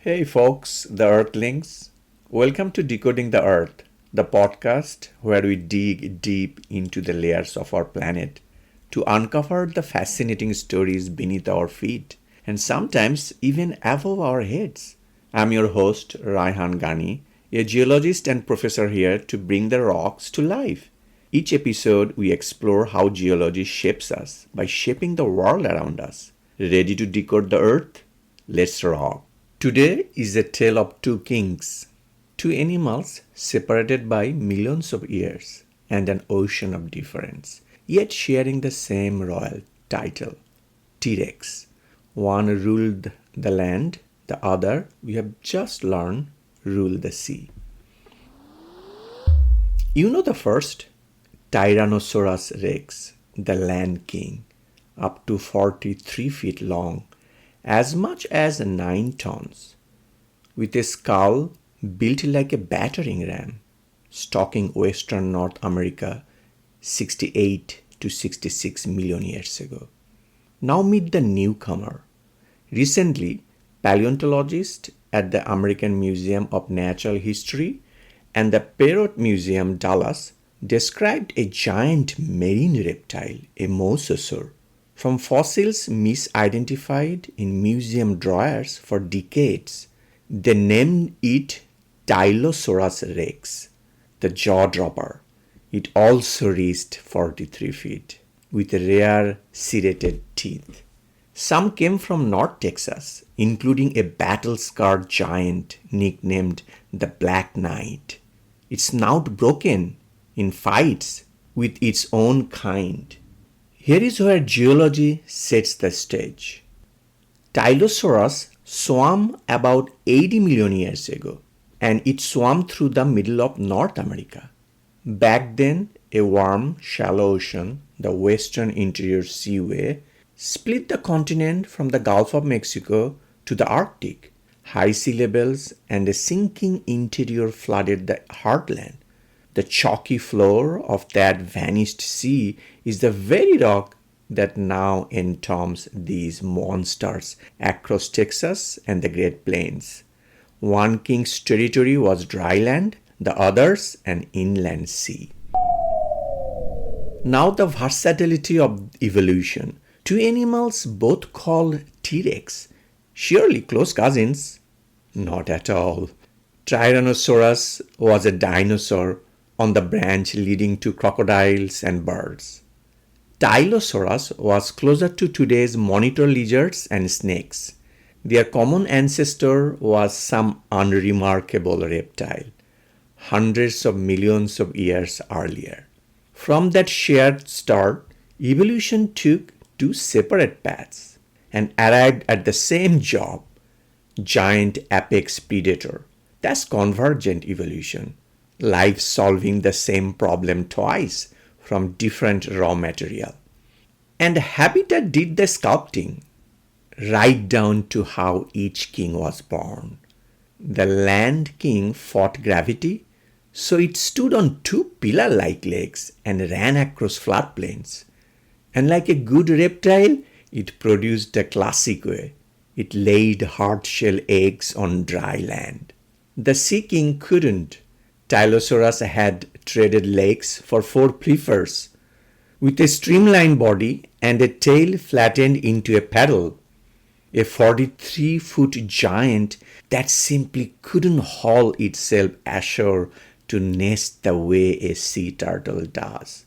Hey folks, the Earthlings. Welcome to Decoding the Earth, the podcast where we dig deep into the layers of our planet to uncover the fascinating stories beneath our feet and sometimes even above our heads. I'm your host, Raihan Gani, a geologist and professor here to bring the rocks to life. Each episode, we explore how geology shapes us by shaping the world around us. Ready to decode the Earth? Let's rock. Today is a tale of two kings, two animals separated by millions of years and an ocean of difference, yet sharing the same royal title, T-Rex. One ruled the land, the other, we have just learned, ruled the sea. You know the first? Tyrannosaurus rex, the land king, up to 43 feet long, as much as 9 tons, with a skull built like a battering ram, stalking western North America 68 to 66 million years ago. Now meet the newcomer. Recently, paleontologists at the American Museum of Natural History and the Perot Museum, Dallas, described a giant marine reptile, a mosasaur, from fossils misidentified in museum drawers for decades. They named it Tylosaurus rex, the jaw-dropper. It also reached 43 feet, with rare serrated teeth. Some came from North Texas, including a battle-scarred giant nicknamed the Black Knight, its snout broken in fights with its own kind. Here is where geology sets the stage. Tylosaurus swam about 80 million years ago, and it swam through the middle of North America. Back then, a warm, shallow ocean, the Western Interior Seaway, split the continent from the Gulf of Mexico to the Arctic. High sea levels and a sinking interior flooded the heartland. The chalky floor of that vanished sea is the very rock that now entombs these monsters across Texas and the Great Plains. One king's territory was dry land, the other's an inland sea. Now the versatility of evolution. Two animals both called T-Rex, surely close cousins? Not at all. Tyrannosaurus was a dinosaur on the branch leading to crocodiles and birds. Tylosaurus was closer to today's monitor lizards and snakes. Their common ancestor was some unremarkable reptile, hundreds of millions of years earlier. From that shared start, evolution took two separate paths and arrived at the same job, giant apex predator. That's convergent evolution. Life solving the same problem twice from different raw material. And habitat did the sculpting, right down to how each king was born. The land king fought gravity, so it stood on two pillar-like legs and ran across floodplains. And like a good reptile, it produced the classic way. It laid hard-shell eggs on dry land. The sea king couldn't. Tylosaurus had threaded legs for 4 prefers, with a streamlined body and a tail flattened into a paddle. A 43-foot giant that simply couldn't haul itself ashore to nest the way a sea turtle does.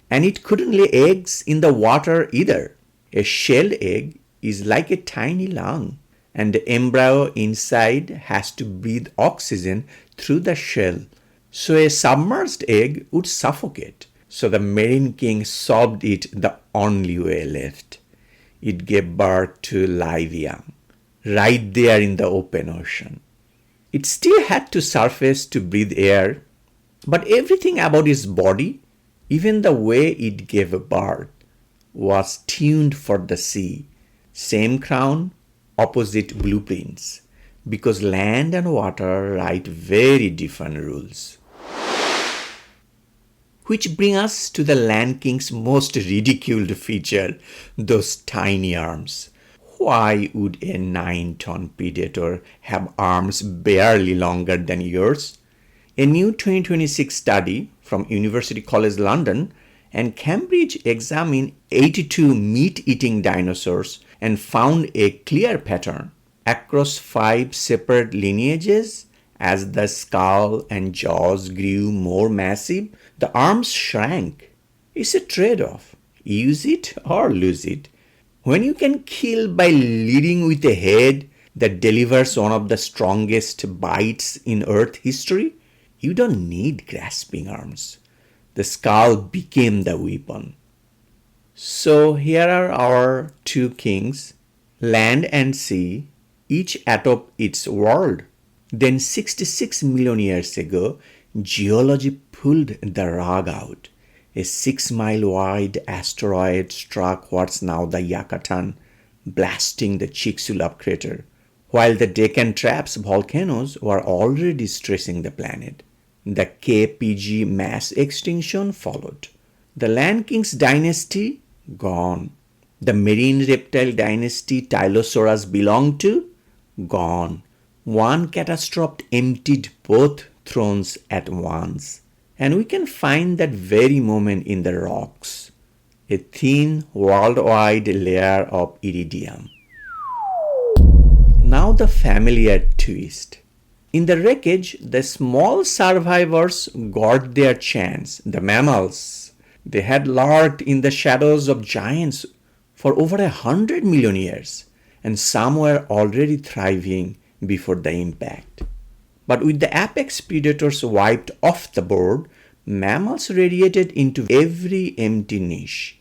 And it couldn't lay eggs in the water either. A shelled egg is like a tiny lung, and the embryo inside has to breathe oxygen through the shell. So a submerged egg would suffocate. So the marine king solved it the only way left. It gave birth to live young, right there in the open ocean. It still had to surface to breathe air, but everything about its body, even the way it gave birth, was tuned for the sea. Same crown, opposite blueprints, because land and water write very different rules. Which bring us to the Land King's most ridiculed feature, those tiny arms. Why would a 9-ton predator have arms barely longer than yours? A new 2026 study from University College London and Cambridge examined 82 meat-eating dinosaurs and found a clear pattern. Across 5 separate lineages, as the skull and jaws grew more massive, the arms shrank. It's a trade-off. Use it or lose it. When you can kill by leading with a head that delivers one of the strongest bites in Earth history, you don't need grasping arms. The skull became the weapon. So here are our 2 kings, land and sea, each atop its world. Then 66 million years ago, geology pulled the rug out. A 6-mile-wide asteroid struck what's now the Yucatan, blasting the Chicxulub crater, while the Deccan Traps volcanoes were already stressing the planet. The KPG mass extinction followed. The Land Kings dynasty, gone. The marine reptile dynasty Tylosaurus belonged to, gone. One catastrophe emptied both thrones at once. And we can find that very moment in the rocks, a thin worldwide layer of iridium. Now the familiar twist. In the wreckage, the small survivors got their chance, the mammals. They had lurked in the shadows of giants for over 100 million years, and some were already thriving before the impact. But with the apex predators wiped off the board, mammals radiated into every empty niche.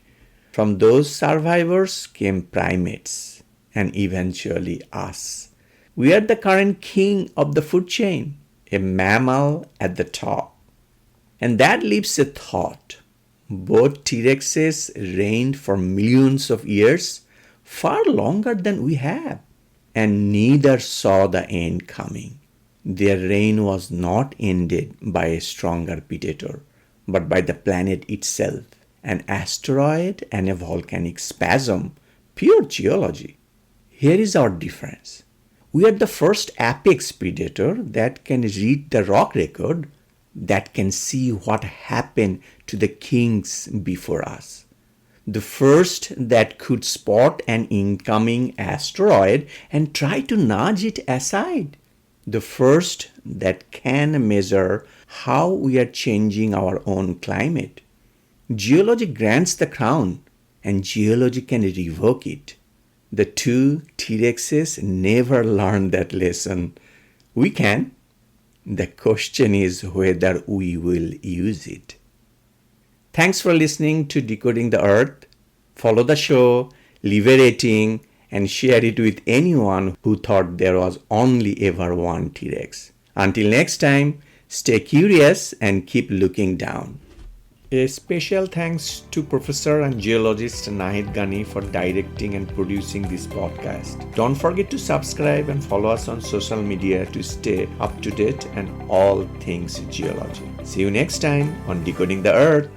From those survivors came primates, and eventually us. We are the current king of the food chain, a mammal at the top. And that leaves a thought. Both T-Rexes reigned for millions of years, far longer than we have, and neither saw the end coming. Their reign was not ended by a stronger predator, but by the planet itself, an asteroid and a volcanic spasm, pure geology. Here is our difference. We are the first apex predator that can read the rock record, that can see what happened to the kings before us. The first that could spot an incoming asteroid and try to nudge it aside. The first that can measure how we are changing our own climate. Geology grants the crown, and geology can revoke it. The 2 T-Rexes never learned that lesson. We can. The question is whether we will use it. Thanks for listening to Decoding the Earth. Follow the show, leave a rating, and share it with anyone who thought there was only ever one T-Rex. Until next time, stay curious and keep looking down. A special thanks to Professor and geologist Nahid Ghani for directing and producing this podcast. Don't forget to subscribe and follow us on social media to stay up to date and all things geology. See you next time on Decoding the Earth.